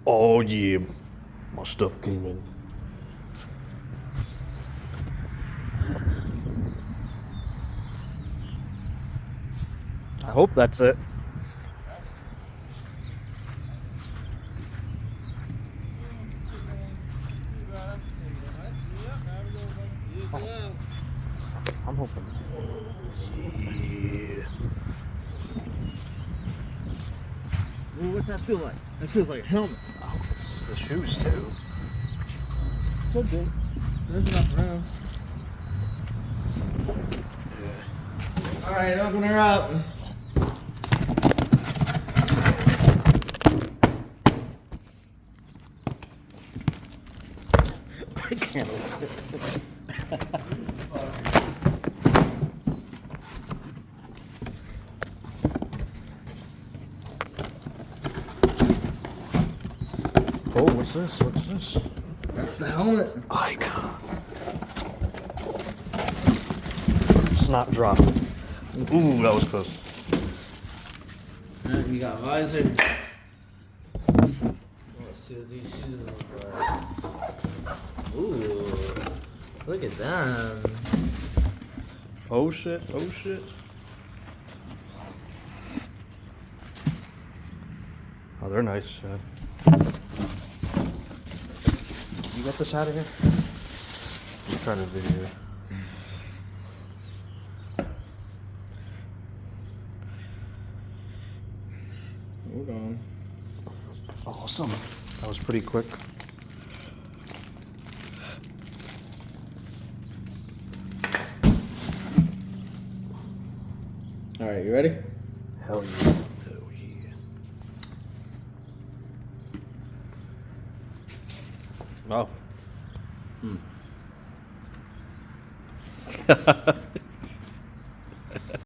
Oh yeah, my stuff came in. I hope that's it. I'm hoping. Yeah. Ooh, what's that feel like? That feels like a helmet. Oh, it's the shoes too. Could be. There's enough room. Yeah. Alright, open her up. I can't open it. Oh, what's this? What's this? That's the helmet. Icon. It's not dropping. Ooh, that was close. Alright, you got visor. Let's see what these shoes look like. Ooh, look at them. Oh shit, oh shit. Oh, they're nice. You got this out of here? I'm trying to video. Hold on. Awesome. That was pretty quick. Alright, you ready? Hell yeah. Hell yeah. Oh.